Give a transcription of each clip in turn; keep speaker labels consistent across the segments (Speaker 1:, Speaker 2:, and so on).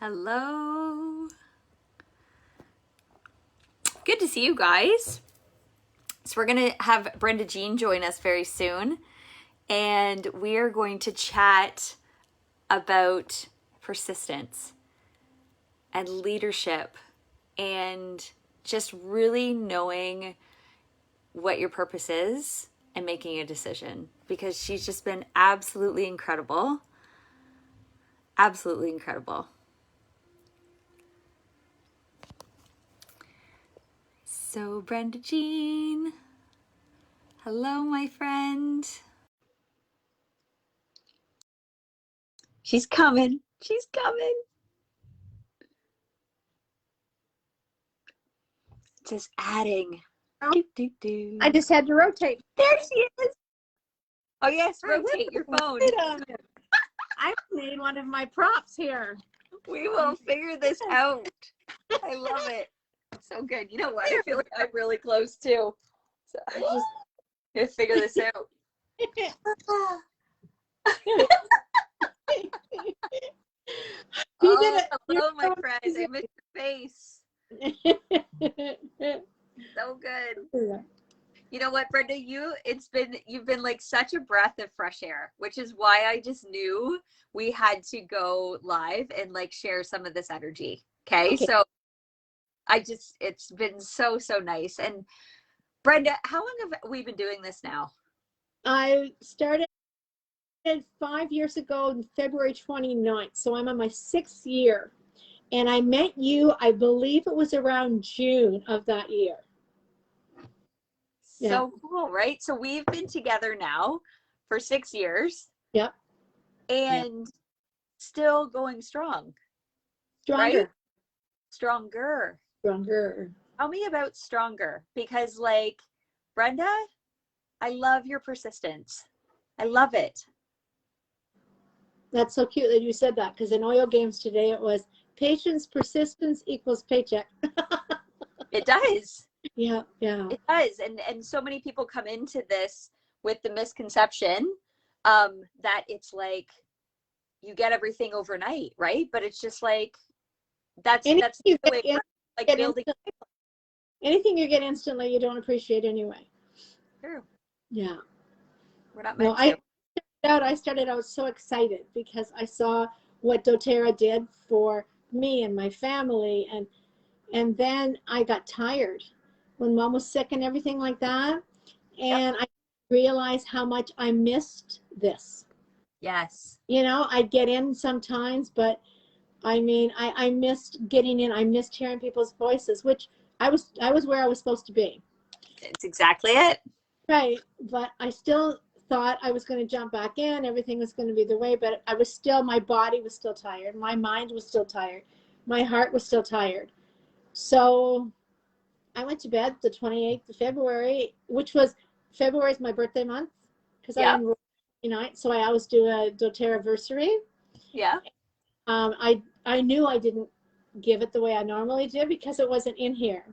Speaker 1: Hello. Good to see you guys. So, we're going to have Brenda Jean join us very soon, and we are going to chat about persistence and leadership and just really knowing what your purpose is and making a decision, because she's just been absolutely incredible. Absolutely incredible. So, Brenda Jean, hello, my friend. She's coming. She's coming. Just adding.
Speaker 2: I just had to rotate.
Speaker 1: There she is. Oh, yes, rotate your phone.
Speaker 2: I made one of my props here.
Speaker 1: We will figure this out. I love it. So good. You know what? I feel like I'm really close too. So I just gonna figure this out. Hello, my friend. I miss your face. So good. You know what, Brenda? You've been like such a breath of fresh air, which is why I just knew we had to go live and like share some of this energy. Okay. So it's been so nice. And Brenda, how long have we been doing this now?
Speaker 2: I started 5 years ago on February 29th. So I'm on my 6th year. And I met you, I believe it was around June of that year.
Speaker 1: So cool, right? So we've been together now for 6 years.
Speaker 2: Yep.
Speaker 1: And still going strong.
Speaker 2: Stronger.
Speaker 1: Right? Stronger. Tell me about stronger, because like, Brenda, I love your persistence. I love it.
Speaker 2: That's so cute that you said that, because in Oil Games today it was patience, persistence equals paycheck.
Speaker 1: It does.
Speaker 2: Yeah.
Speaker 1: It does. And so many people come into this with the misconception that it's like you get everything overnight, right? But it's just like that's the way it works, like building.
Speaker 2: Anything you get instantly, you don't appreciate anyway.
Speaker 1: True.
Speaker 2: Yeah.
Speaker 1: We're not meant to.
Speaker 2: I started out so excited because I saw what doTERRA did for me and my family, and then I got tired when Mom was sick and everything like that, and I realized how much I missed this.
Speaker 1: Yes.
Speaker 2: You know, I'd get in sometimes, but I mean, I missed getting in. I missed hearing people's voices, which I was where I was supposed to be.
Speaker 1: It's exactly it.
Speaker 2: Right, but I still thought I was going to jump back in. Everything was going to be the way, but my body was still tired. My mind was still tired. My heart was still tired. So I went to bed the 28th of February, which was February is my birthday month, because I enrolled tonight. So I always do a doTERRA anniversary.
Speaker 1: Yeah.
Speaker 2: I knew I didn't give it the way I normally do because it wasn't in here.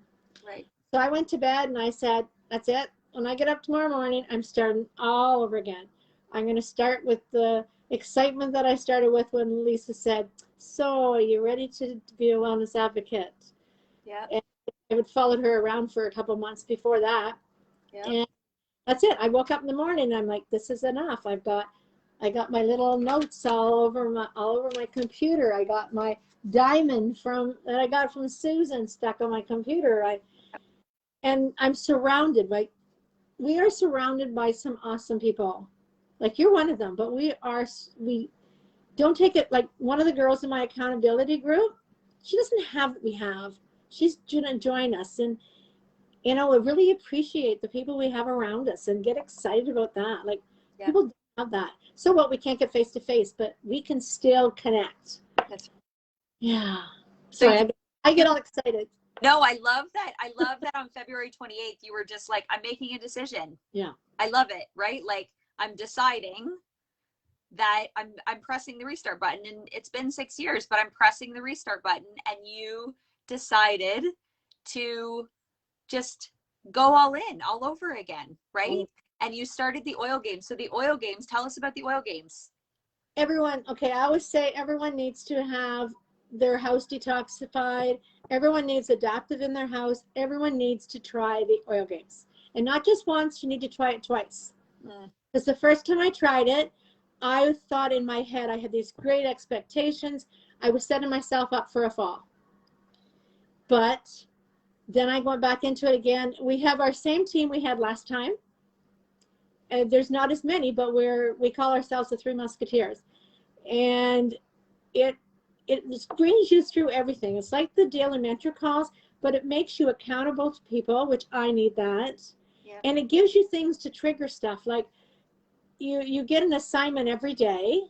Speaker 1: Right.
Speaker 2: So I went to bed and I said, that's it. When I get up tomorrow morning, I'm starting all over again. I'm going to start with the excitement that I started with when Lisa said, so are you ready to be a wellness advocate?
Speaker 1: Yeah.
Speaker 2: And I would followed her around for a couple months before that.
Speaker 1: Yeah.
Speaker 2: And that's it. I woke up in the morning and I'm like, this is enough. I got my little notes all over my computer. I got my diamond that I got from Susan stuck on my computer. And I'm surrounded by, we are surrounded by some awesome people. Like you're one of them, but we don't take it, like one of the girls in my accountability group, she doesn't have what we have. She's gonna join us, and you know, we really appreciate the people we have around us and get excited about that. Like people don't have that. So what, we can't get face to face, but we can still connect.
Speaker 1: That's right.
Speaker 2: Yeah. So I get all excited.
Speaker 1: No, I love that. I love that on February 28th, you were just like, I'm making a decision.
Speaker 2: Yeah.
Speaker 1: I love it, right? Like I'm deciding that I'm pressing the restart button, and it's been 6 years, but I'm pressing the restart button, and you decided to just go all in all over again, right? And you started the Oil Games. So the Oil Games, tell us about the Oil Games.
Speaker 2: Everyone, okay, I always say everyone needs to have their house detoxified. Everyone needs adaptive in their house. Everyone needs to try the oil games. And not just once, you need to try it twice. Because the first time I tried it, I thought in my head, I had these great expectations. I was setting myself up for a fall. But then I went back into it again. We have our same team we had last time. And there's not as many, but we call ourselves the Three Musketeers. And it brings you through everything. It's like the daily mentor calls, but it makes you accountable to people, which I need that.
Speaker 1: Yeah.
Speaker 2: And it gives you things to trigger stuff. Like you get an assignment every day,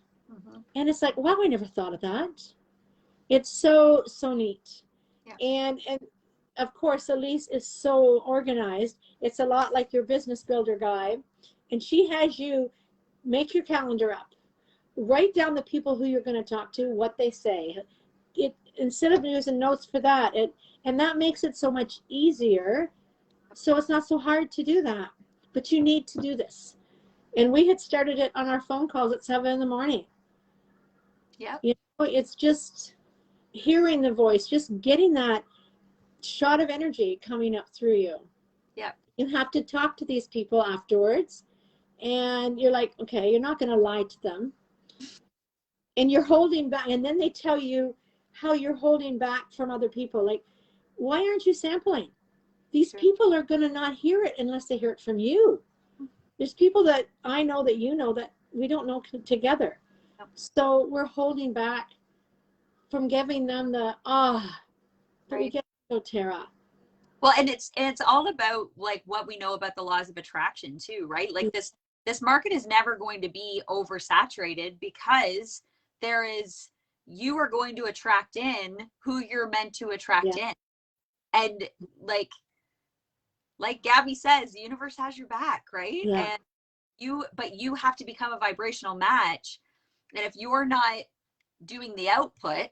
Speaker 2: and it's like, wow, I never thought of that. It's so neat.
Speaker 1: Yeah.
Speaker 2: And of course, Elise is so organized. It's a lot like your business builder guide. And she has you make your calendar up. Write down the people who you're going to talk to, what they say. Instead of using notes for that, and that makes it so much easier. So it's not so hard to do that. But you need to do this. And we had started it on our phone calls at 7 in the morning.
Speaker 1: Yeah.
Speaker 2: You know, it's just hearing the voice, just getting that shot of energy coming up through you.
Speaker 1: Yeah.
Speaker 2: You have to talk to these people afterwards. And you're like, okay, you're not going to lie to them. And you're holding back. And then they tell you how you're holding back from other people. Like, why aren't you sampling? These people are going to not hear it unless they hear it from you. There's people that I know that you know that we don't know together. So we're holding back from giving them the, but we get doTERRA.
Speaker 3: Well, and it's all about like what we know about the laws of attraction too, right? Like this market is never going to be oversaturated because you are going to attract in who you're meant to attract in. And like Gabby says, the universe has your back, right?
Speaker 2: Yeah.
Speaker 3: And but you have to become a vibrational match. And if you're not doing the output,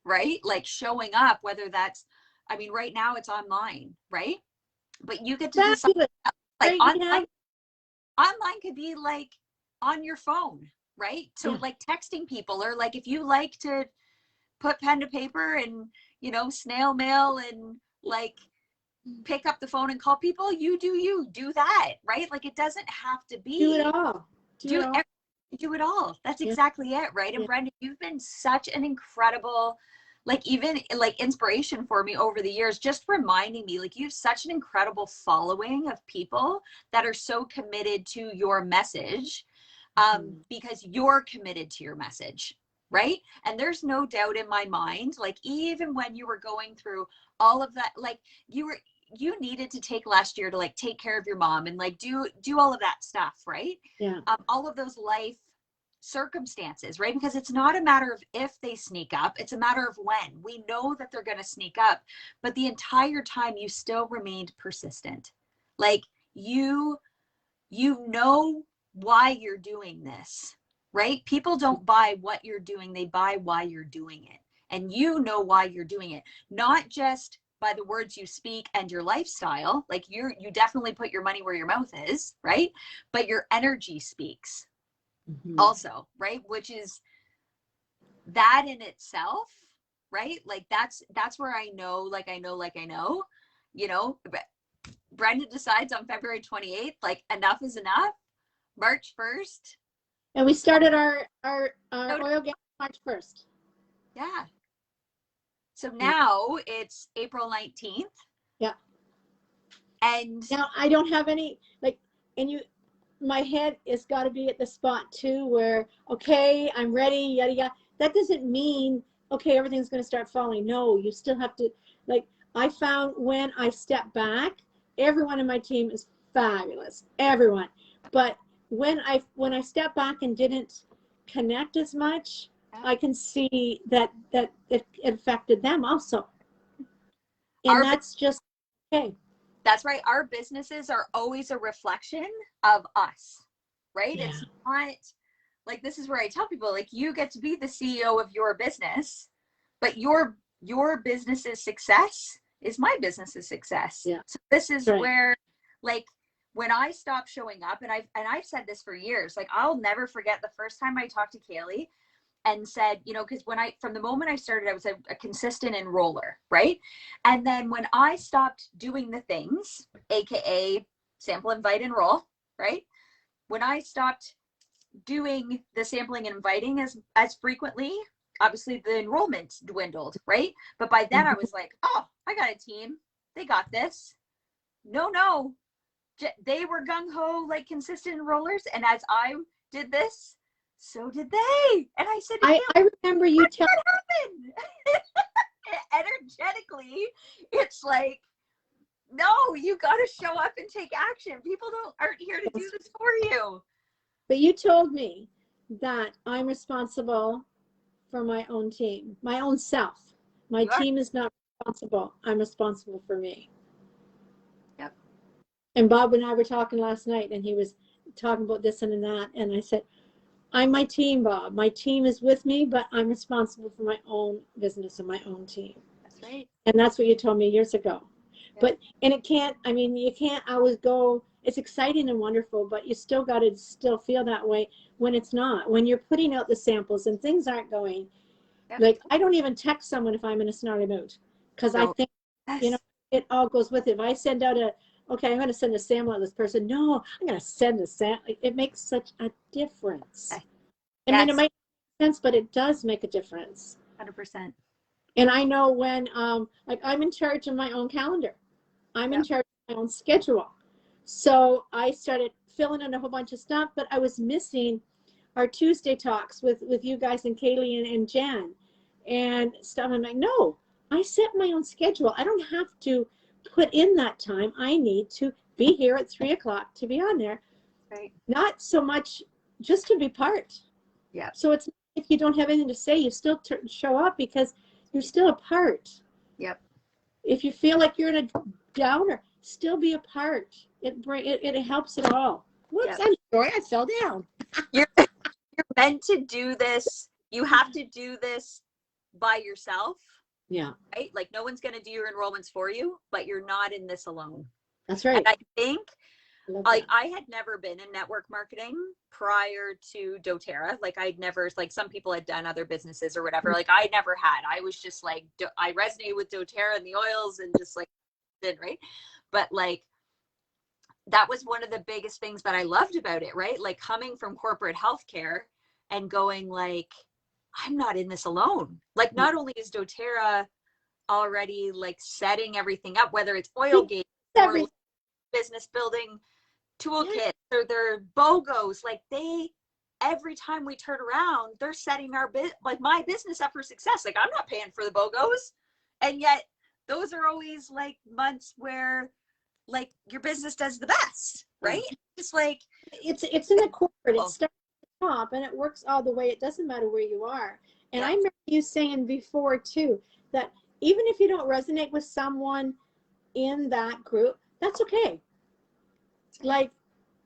Speaker 3: right? Like showing up, whether that's, I mean, right now it's online, right? But you get to decide, like online could be like on your phone, right? So like texting people, or like if you like to put pen to paper and, you know, snail mail and like pick up the phone and call people, you do that, right? Like it doesn't have to be.
Speaker 2: Do it all.
Speaker 3: Do it all. That's exactly it, right? And Brenda, you've been such an incredible, like even like inspiration for me over the years, just reminding me like you have such an incredible following of people that are so committed to your message, because you're committed to your message, right? And there's no doubt in my mind, like even when you were going through all of that, like you needed to take last year to like take care of your mom and like do all of that stuff, right?
Speaker 2: Yeah.
Speaker 3: All of those life circumstances, right? Because it's not a matter of if they sneak up, it's a matter of when. We know that they're going to sneak up, but the entire time you still remained persistent. Like you know why you're doing this, right? People don't buy what you're doing, they buy why you're doing it. And you know why you're doing it, not just by the words you speak and your lifestyle. Like you definitely put your money where your mouth is, right? But your energy speaks also, right? Which is that in itself, right? Like that's where I know, you know, Brenda decides on February 28th, like enough is enough. March 1st.
Speaker 2: And we started our oil game March 1st.
Speaker 3: Yeah. So now it's April 19th.
Speaker 2: Yeah.
Speaker 3: And
Speaker 2: now I don't have any, like, and my head has got to be at the spot too where, okay, I'm ready, yada, yada. That doesn't mean, okay, everything's going to start falling. No, you still have to, like, I found when I step back, everyone in my team is fabulous, everyone. But when I step back and didn't connect as much, I can see that it affected them also. And that's just, okay.
Speaker 3: That's right. Our businesses are always a reflection of us, right? Yeah. It's not like, this is where I tell people, like, you get to be the CEO of your business, but your business's success is my business's success.
Speaker 2: Yeah.
Speaker 3: So this is where, like, when I stop showing up, and I've said this for years, like, I'll never forget the first time I talked to Kaylee, and said, you know, because from the moment I started, I was a consistent enroller, right? And then when I stopped doing the things, AKA sample, invite, enroll, right? When I stopped doing the sampling and inviting as frequently, obviously the enrollment dwindled, right? But by then I was like, oh, I got a team. They got this. No. They were gung-ho, like consistent enrollers. And as I did this, so did they. And I said,
Speaker 2: I remember you telling
Speaker 3: happen? Energetically, it's like, no, you got to show up and take action. People aren't here to do this for you.
Speaker 2: But you told me that I'm responsible for my own team, my own self. My team is not responsible. I'm responsible for me.
Speaker 3: Yep.
Speaker 2: And Bob and I were talking last night, and he was talking about this and that. And I said, I'm my team, Bob. My team is with me, but I'm responsible for my own business and my own team.
Speaker 3: That's right.
Speaker 2: And that's what you told me years ago.
Speaker 3: Yep.
Speaker 2: But, and it can't, I mean, you can't always go, it's exciting and wonderful, but you still got to still feel that way when it's not. When you're putting out the samples and things aren't going,
Speaker 3: Yep.
Speaker 2: like, I don't even text someone if I'm in a snarly mood, because I think, you know, it all goes with it. If I send out okay, I'm going to send a sample to this person. No, I'm going to send a sample. It makes such a difference. I mean, it might make sense, but it does make a difference.
Speaker 3: 100%.
Speaker 2: And I know when, like, I'm in charge of my own calendar. I'm in charge of my own schedule. So I started filling in a whole bunch of stuff, but I was missing our Tuesday talks with you guys and Kaylee and Jan and stuff. I'm like, no, I set my own schedule. I don't have to put in that time. I need to be here at 3 o'clock to be on there.
Speaker 3: Right.
Speaker 2: Not so much just to be part.
Speaker 3: Yeah.
Speaker 2: So it's, if you don't have anything to say, you still show up because you're still a part.
Speaker 3: Yep.
Speaker 2: If you feel like you're in a downer, still be a part. It helps it all. Whoops,
Speaker 3: Yep.
Speaker 2: I'm sorry, I fell down.
Speaker 3: You're meant to do this. You have to do this by yourself.
Speaker 2: Yeah.
Speaker 3: Right? Like no one's going to do your enrollments for you, but you're not in this alone.
Speaker 2: That's right.
Speaker 3: And I think
Speaker 2: Like
Speaker 3: I had never been in network marketing prior to doTERRA. Like I'd never, like some people had done other businesses or whatever. Like I never had. I was just like, I resonated with doTERRA and the oils and just like did, right? But like, that was one of the biggest things that I loved about it, right? Like coming from corporate healthcare and going like, I'm not in this alone. Like not only is doTERRA already like setting everything up, whether it's OilGate or business building toolkits or their BOGOs, like every time we turn around, they're setting like my business up for success. Like I'm not paying for the BOGOs. And yet those are always like months where like your business does the best, right? Just like
Speaker 2: it's in the corporate, it starts at the top and it works all the way. It doesn't matter where you are. And I remember you saying before too, that even if you don't resonate with someone in that group, that's okay. Like,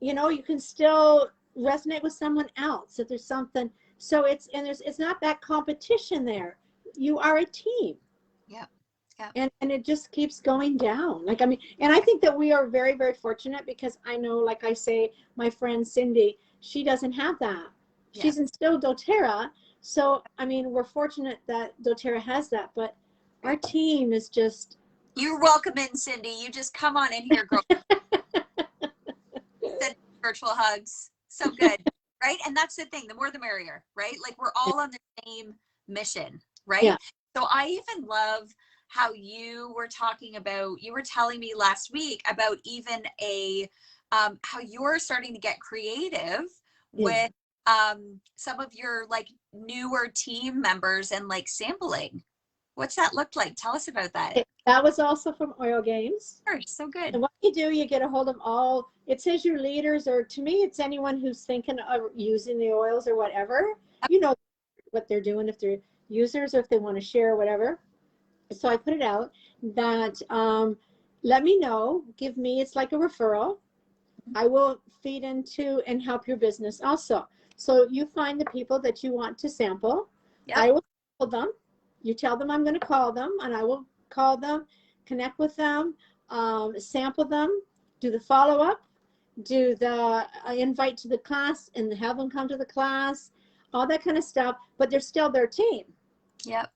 Speaker 2: you know, you can still resonate with someone else if there's something. So it's not that competition there. You are a team.
Speaker 3: Yeah. Yeah.
Speaker 2: And it just keeps going down. Like, I mean, and I think that we are very, very fortunate because I know, like I say, my friend Cindy, she doesn't have that.
Speaker 3: Yeah.
Speaker 2: She's in still doTERRA. So, I mean, we're fortunate that doTERRA has that, but our team is just.
Speaker 3: You're welcome in, Cindy. You just come on in here, girl. Send virtual hugs. So good. Right. And that's the thing. The more the merrier, right? Like we're all on the same mission, right?
Speaker 2: Yeah.
Speaker 3: So I even love how you were talking about, you were telling me last week about even how you're starting to get creative with some of your like newer team members and like sampling. What's that look like? Tell us about that.
Speaker 2: That was also from Oil Games.
Speaker 3: Sure, so good.
Speaker 2: And what you do, you get a hold of all, it says your leaders, or to me, it's anyone who's thinking of using the oils or whatever. You know what they're doing, if they're users or if they want to share or whatever. So I put it out that let me know, give me, it's like a referral. I will feed into and help your business also. So you find the people that you want to sample. Yep. I will call them. You tell them I'm going to call them, and I will call them, connect with them, sample them, do the follow-up, do the invite to the class, and have them come to the class. all that kind of stuff, but they're still their team.
Speaker 1: Yep.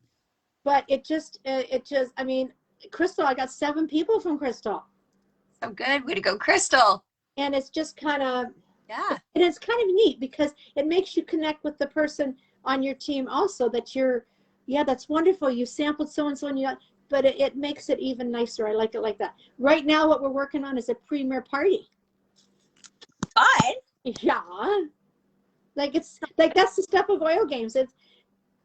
Speaker 2: But it just, I mean, Crystal, I got 7 people from Crystal.
Speaker 1: So good. Way to go, Crystal.
Speaker 2: And it's just kind of,
Speaker 1: Yeah.
Speaker 2: and it's kind of neat because it makes you connect with the person on your team also that you're, yeah, that's wonderful. You sampled so-and-so and you got, but it makes it even nicer. I like it like that. Right now, what we're working on is a premier party.
Speaker 1: Fun.
Speaker 2: Yeah. Like it's like, that's the stuff of Oil Games.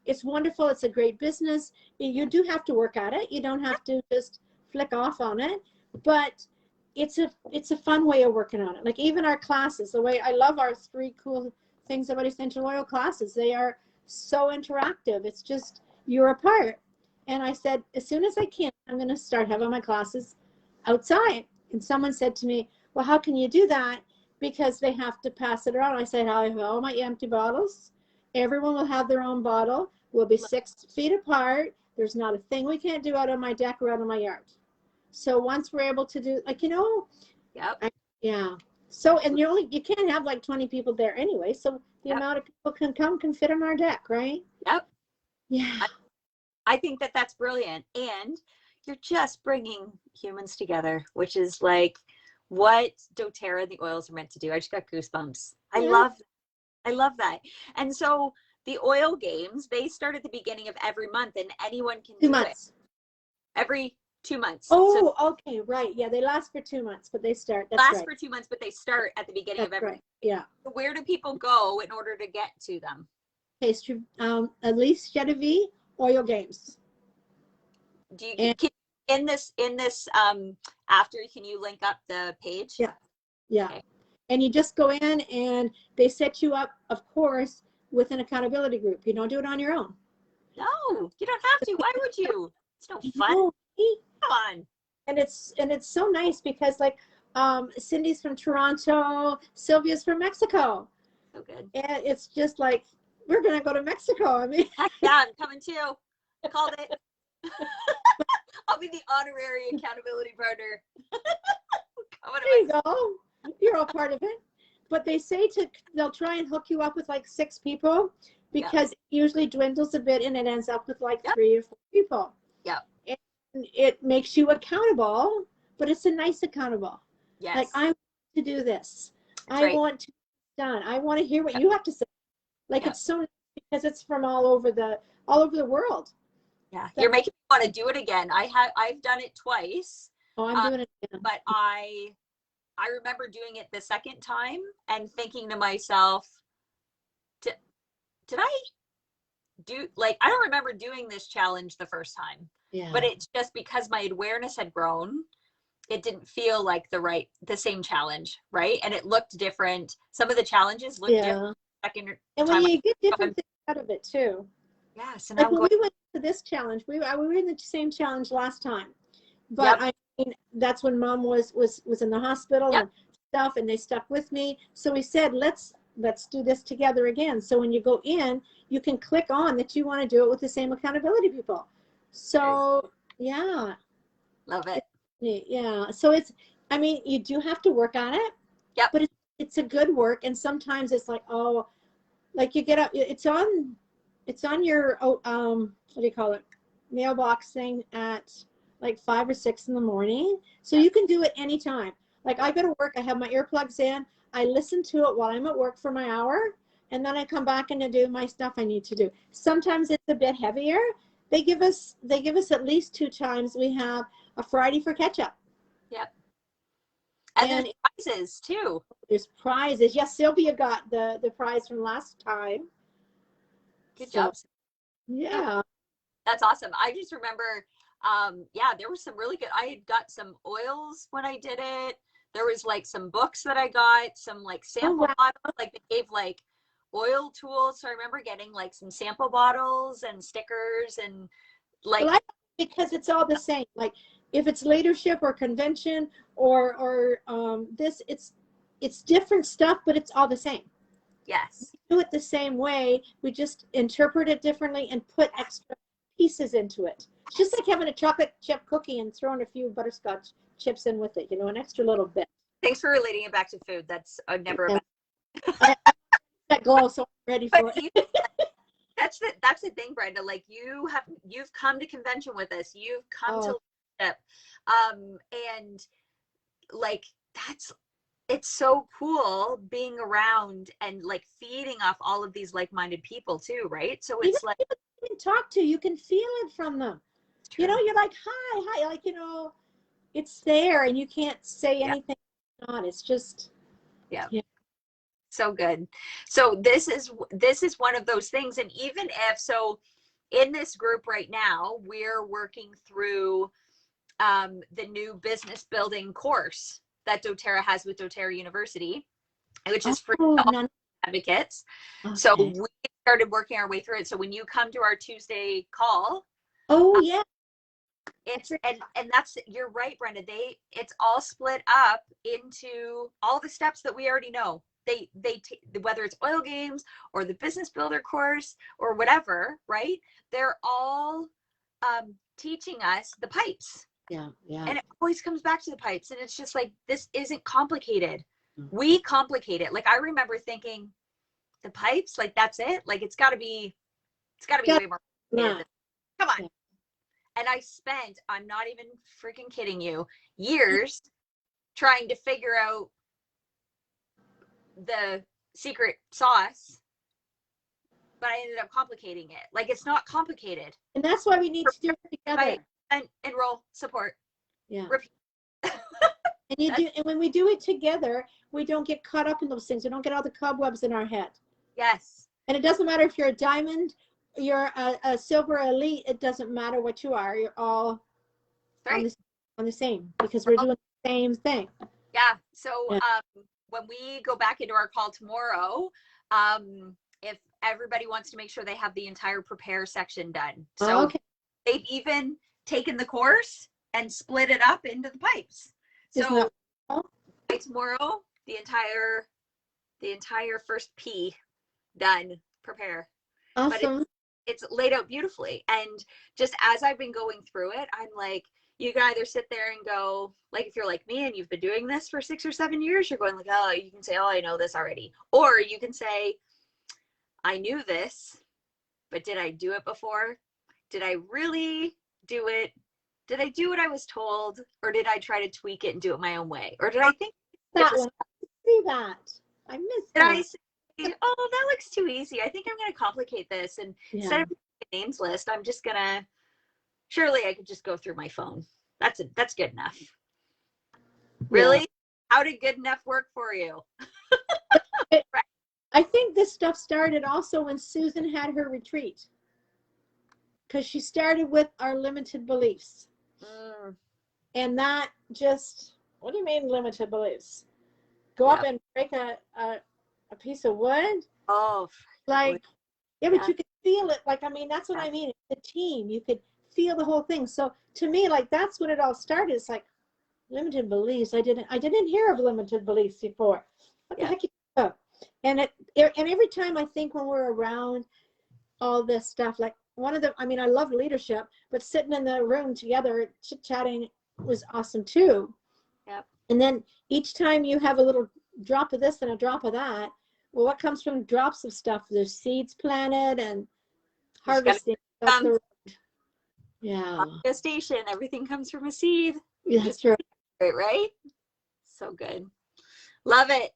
Speaker 2: It's wonderful. It's a great business. You do have to work at it. You don't have to just flick off on it, but it's a fun way of working on it. Like even our classes, the way I love our 3 cool things about essential oil classes. They are so interactive. It's just, you're a part. And I said, as soon as I can, I'm going to start having my classes outside. And someone said to me, well, how can you do that? Because they have to pass it around. I said, I have all my empty bottles. Everyone will have their own bottle. We'll be 6 feet apart. There's not a thing we can't do out on my deck or out on my yard. So once we're able to do, like,
Speaker 1: Yep.
Speaker 2: yeah. So, and you can't have like 20 people there anyway. So the amount of people can fit on our deck, right?
Speaker 1: Yep.
Speaker 2: Yeah.
Speaker 1: I think that that's brilliant. And you're just bringing humans together, which is like what doTERRA and the oils are meant to do. I just got goosebumps. I love that. And so the oil games, they start at the beginning of every month and anyone can
Speaker 2: 2
Speaker 1: do
Speaker 2: months.
Speaker 1: it. Every 2 months.
Speaker 2: Oh, so, okay, right. Yeah, they last for 2 months, but they start. That's
Speaker 1: last
Speaker 2: right.
Speaker 1: for 2 months, but they start at the beginning
Speaker 2: That's
Speaker 1: of every
Speaker 2: right. Yeah.
Speaker 1: So where do people go in order to get to them?
Speaker 2: Pastry, Elise Genevieve, Oil Games.
Speaker 1: Do you in this after, can you link up the page?
Speaker 2: Yeah. Yeah.
Speaker 1: Okay.
Speaker 2: And you just go in and they set you up, of course, with an accountability group. You don't do it on your own.
Speaker 1: No, you don't have to. Why would you? It's no fun.
Speaker 2: No.
Speaker 1: Come on.
Speaker 2: And it's so nice because like Cindy's from Toronto, Sylvia's from Mexico.
Speaker 1: So good.
Speaker 2: And it's just like, we're gonna go to Mexico. I mean,
Speaker 1: Heck yeah, I'm coming too. Called it. I'll be the honorary accountability partner.
Speaker 2: there you go. You're all part of it. But they say they'll try and hook you up with like 6 people because it usually dwindles a bit and it ends up with like 3 or 4 people.
Speaker 1: Yeah.
Speaker 2: And it makes you accountable, but it's a nice accountable.
Speaker 1: Yes.
Speaker 2: Like, I want to do this.
Speaker 1: That's
Speaker 2: I
Speaker 1: right.
Speaker 2: want to be done. I want to hear what you have to say. Like it's so nice because it's from all over the world.
Speaker 1: Yeah. You're making me want to do it again. I've done it twice.
Speaker 2: Oh, I'm doing it again.
Speaker 1: But I remember doing it the second time and thinking to myself, did I do, like, I don't remember doing this challenge the first time.
Speaker 2: Yeah.
Speaker 1: But it's just because my awareness had grown, it didn't feel like the same challenge, right? And it looked different. Some of the challenges looked different.
Speaker 2: And when you get different things out of it too.
Speaker 1: Yeah. So
Speaker 2: now like when we went to this challenge, we were in the same challenge last time, but I mean, that's when Mom was in the hospital and stuff, and they stuck with me. So we said, let's do this together again. So when you go in, you can click on that you want to do it with the same accountability people. So yeah,
Speaker 1: love it.
Speaker 2: Yeah. So it's, I mean, you do have to work on it.
Speaker 1: Yep.
Speaker 2: But it's a good work, and sometimes it's like, oh, like you get up, it's on your what do you call it, mailbox thing at like 5 or 6 in the morning, so you can do it anytime. Like I go to work, I have my earplugs in, I listen to it while I'm at work for my hour, and then I come back and I do my stuff I need to do. Sometimes it's a bit heavier. They give us at least 2 times. We have a Friday for catch up.
Speaker 1: Yep. And there's prizes too.
Speaker 2: There's prizes. Yes, Sylvia got the prize from last time.
Speaker 1: Good job.
Speaker 2: Yeah.
Speaker 1: That's awesome. I just remember, there was some really good, I had got some oils when I did it. There was like some books that I got, some like sample bottles, like they gave like oil tools. So I remember getting like some sample bottles and stickers and like.
Speaker 2: Well, because it's all the same. Like if it's leadership or convention or this, it's different stuff, but it's all the same.
Speaker 1: Yes.
Speaker 2: We do it the same way. We just interpret it differently and put extra pieces into it. It's just like having a chocolate chip cookie and throwing a few butterscotch chips in with it, an extra little bit.
Speaker 1: Thanks for relating it back to food. That's never about.
Speaker 2: that glow, so I'm ready for
Speaker 3: But
Speaker 2: it.
Speaker 3: that's the thing, Brenda. Like you've come to convention with us. You've come to
Speaker 2: Oh,
Speaker 3: leadership. And like that's it's so cool being around and like feeding off all of these like-minded people too, right? So
Speaker 2: even
Speaker 3: it's like
Speaker 2: people you can talk to, you can feel it from them.
Speaker 3: it's true.
Speaker 2: You're like, hi, like, it's there and you can't say
Speaker 3: Yeah,
Speaker 2: anything. Not, it's just,
Speaker 3: yeah.
Speaker 2: yeah.
Speaker 3: So good. So this is one of those things. And even if so in this group right now, we're working through the new business building course that doTERRA has with doTERRA University, which is free
Speaker 2: Oh,
Speaker 3: to all
Speaker 2: no,
Speaker 3: advocates. So
Speaker 2: okay.
Speaker 3: we started working our way through it. So when you come to our Tuesday call,
Speaker 2: Oh, yeah.
Speaker 3: it's and that's you're right, Brenda. It's all split up into all the steps that we already know. Whether it's oil games or the business builder course or whatever, right? They're all teaching us the pipes.
Speaker 2: Yeah, yeah.
Speaker 3: And it always comes back to the pipes. And it's just like, this isn't complicated.
Speaker 2: Mm.
Speaker 3: We complicate it. Like I remember thinking the pipes, like that's it. Like it's gotta be
Speaker 2: Yeah,
Speaker 3: way more
Speaker 2: yeah.
Speaker 3: complicated. Come on.
Speaker 2: Yeah.
Speaker 3: And I spent, I'm not even freaking kidding you, years trying to figure out the secret sauce, but I ended up complicating it. Like it's not complicated.
Speaker 2: And that's why we need to do it together.
Speaker 3: And enroll, support,
Speaker 2: Yeah.
Speaker 3: repeat.
Speaker 2: And when we do it together, we don't get caught up in those things. We don't get all the cobwebs in our head.
Speaker 3: Yes.
Speaker 2: And it doesn't matter if you're a diamond, you're a silver elite, it doesn't matter what you are. You're all
Speaker 3: Right.
Speaker 2: on the same, because we're doing the same thing.
Speaker 3: Yeah. So
Speaker 2: Yeah.
Speaker 3: when we go back into our call tomorrow, if everybody wants to make sure they have the entire prepare section done. So
Speaker 2: Okay.
Speaker 3: they've even taken the course and split it up into the pipes.
Speaker 2: Isn't
Speaker 3: So
Speaker 2: that-
Speaker 3: by tomorrow, the entire first P done, prepare. But
Speaker 2: Awesome.
Speaker 3: it's laid out beautifully. And just as I've been going through it, I'm like, you can either sit there and go, like, if you're like me and you've been doing this for 6 or 7 years, you're going like, oh, you can say, oh, I know this already. Or you can say, I knew this, but did I do it before? Did I really do it? Did I do what I was told? Or did I try to tweak it and do it my own way? Or did I think
Speaker 2: That one. See that. I missed
Speaker 3: did
Speaker 2: that.
Speaker 3: I say, oh, that looks too easy. I think I'm going to complicate this. And instead
Speaker 2: Yeah.
Speaker 3: of a names list, I'm just going to, surely I could just go through my phone. That's good enough. Really?
Speaker 2: Yeah.
Speaker 3: How did good enough work for you?
Speaker 2: I think this stuff started also when Susan had her retreat, because she started with our limited beliefs. And that just, what do you mean limited beliefs? Go up and break a piece of wood?
Speaker 3: Oh,
Speaker 2: Like, yeah, but
Speaker 3: Yeah.
Speaker 2: you could feel it. Like, I mean, that's what I mean. The team, you could feel the whole thing. So to me, like, that's when it all started. It's like limited beliefs. I didn't hear of limited beliefs before. What the heck? And every time I think when we're around all this stuff, like I mean, I love leadership, but sitting in the room together, chit-chatting was awesome too.
Speaker 3: Yep.
Speaker 2: And then each time you have a little drop of this and a drop of that, well, what comes from drops of stuff? There's seeds planted and harvesting. Yeah.
Speaker 3: Gestation, everything comes from a seed.
Speaker 2: That's right.
Speaker 3: Right? So good. Love it.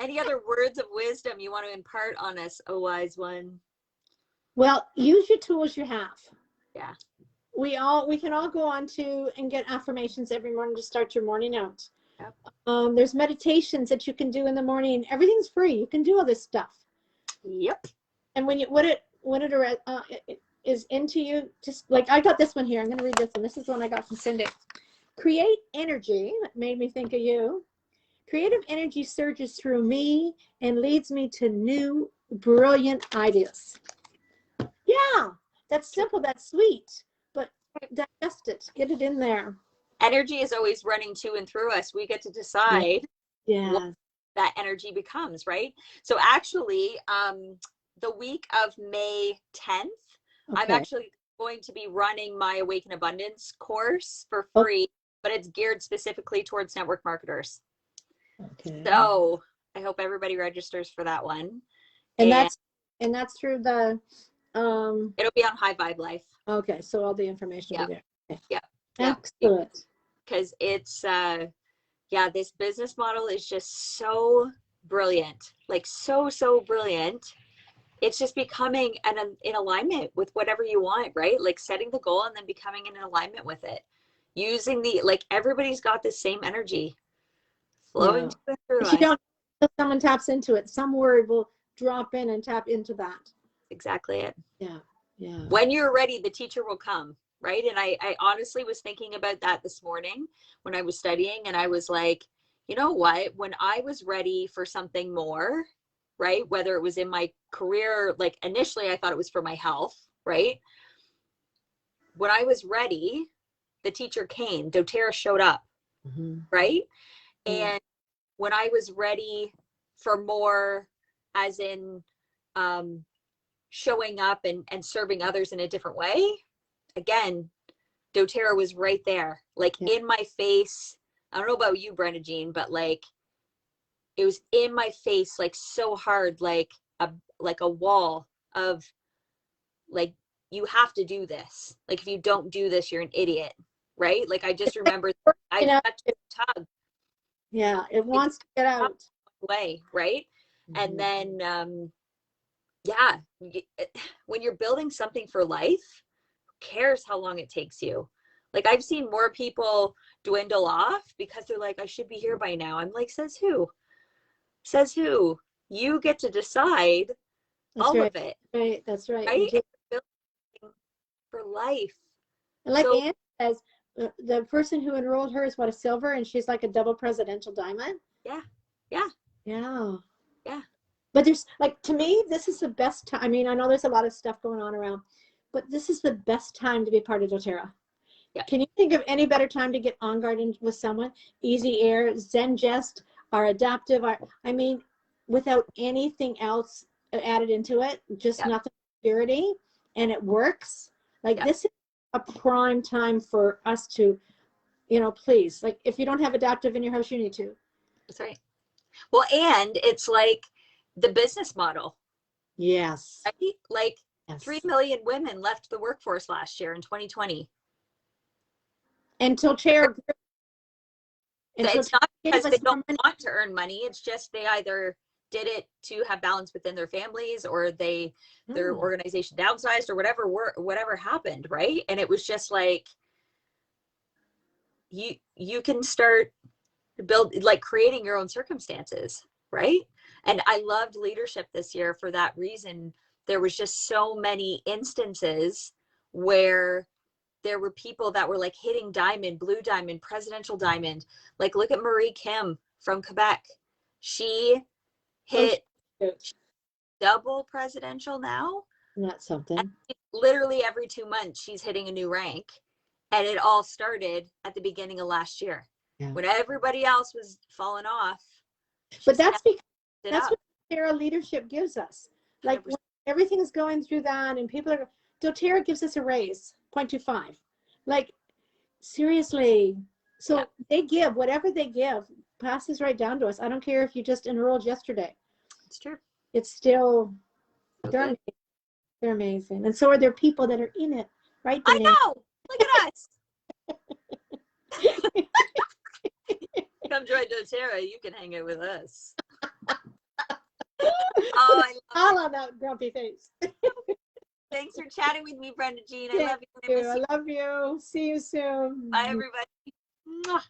Speaker 3: Any other words of wisdom you want to impart on us, oh wise one?
Speaker 2: Well, use your tools you have.
Speaker 3: Yeah.
Speaker 2: We can all go on to and get affirmations every morning to start your morning out.
Speaker 3: Yep.
Speaker 2: There's meditations that you can do in the morning. Everything's free. You can do all this stuff.
Speaker 3: Yep.
Speaker 2: And when it is into you, just like I got this one here. I'm going to read this one. This is one I got from Cindy. Create energy. That made me think of you. Creative energy surges through me and leads me to new, brilliant ideas. Yeah, that's simple. That's sweet. But digest it. Get it in there.
Speaker 3: Energy is always running to and through us. We get to decide what that energy becomes, right? So actually, the week of May 10th, I'm actually going to be running my Awaken Abundance course for free, but it's geared specifically towards network marketers. Okay. So I hope everybody registers for that one.
Speaker 2: And that's through the,
Speaker 3: it'll be on High Vibe Life.
Speaker 2: okay, so all the information will be there. Okay.
Speaker 3: Yep.
Speaker 2: Excellent.
Speaker 3: Because it's this business model is just so brilliant, like so brilliant. It's just becoming in alignment with whatever you want, right? Like setting the goal and then becoming in alignment with it, using everybody's got the same energy flowing to it through
Speaker 2: If you
Speaker 3: us.
Speaker 2: don't, if someone taps into it, some word will drop in and tap into that.
Speaker 3: Exactly it.
Speaker 2: Yeah.
Speaker 3: When you're ready, the teacher will come, right? And I honestly was thinking about that this morning when I was studying, and I was like, you know what? When I was ready for something more, right? Whether it was in my career, like initially I thought it was for my health, right? When I was ready, the teacher came, doTERRA showed up, right?
Speaker 2: Yeah.
Speaker 3: And when I was ready for more, as in showing up and serving others in a different way, again, doTERRA was right there, like in my face. I don't know about you, Brenda Jean, but like it was in my face, like so hard, like a wall of like, you have to do this. Like if you don't do this, you're an idiot, right? Like I just remember I touched the tug.
Speaker 2: Yeah, it wants to get out.
Speaker 3: Way, right? And then when you're building something for life, who cares how long it takes you? Like I've seen more people dwindle off because they're like, I should be here by now. I'm like, says who? Says who? You get to decide of it.
Speaker 2: Right, that's right.
Speaker 3: Right? You're building for life.
Speaker 2: And like Anne says, the person who enrolled her is a silver, and she's like a double presidential diamond.
Speaker 3: Yeah.
Speaker 2: But there's to me, this is the best time. I mean, I know there's a lot of stuff going on around, but this is the best time to be part of doTERRA.
Speaker 3: Yeah.
Speaker 2: Can you think of any better time to get on guard with someone? Easy Air, ZenGest, our adaptive, I mean, without anything else added into it, just nothing security, and it works. This is a prime time for us to, please, if you don't have adaptive in your house, you need to.
Speaker 3: That's right. Well, and it's like the business model.
Speaker 2: Yes.
Speaker 3: Right? 3 million women left the workforce last year in 2020.
Speaker 2: Until chair.
Speaker 3: It's not because they don't want to earn money. It's just they either did it to have balance within their families, or their organization downsized, or whatever happened, right? And it was just like you can start build creating your own circumstances, right? And I loved leadership this year for that reason. There was just so many instances where there were people that were hitting diamond, blue diamond, presidential diamond. Look at Marie Kim from Quebec. She hit double presidential now.
Speaker 2: Not something.
Speaker 3: And literally every 2 months, she's hitting a new rank. And it all started at the beginning of last year when everybody else was falling off.
Speaker 2: But that's what doTERRA leadership gives us. When everything is going through that, and people are, doTERRA gives us a raise, 0.25. Seriously. So they give, whatever they give, passes right down to us. I don't care if you just enrolled yesterday.
Speaker 3: It's true.
Speaker 2: It's still, they're amazing. And so are there people that are in it, right?
Speaker 3: I know. Look at us. Come join doTERRA. You can hang out with us.
Speaker 2: I love that grumpy face.
Speaker 3: Thanks for chatting with me, Brenda Jean.
Speaker 2: I love you. I love you. See you soon.
Speaker 3: Bye, everybody. Mwah.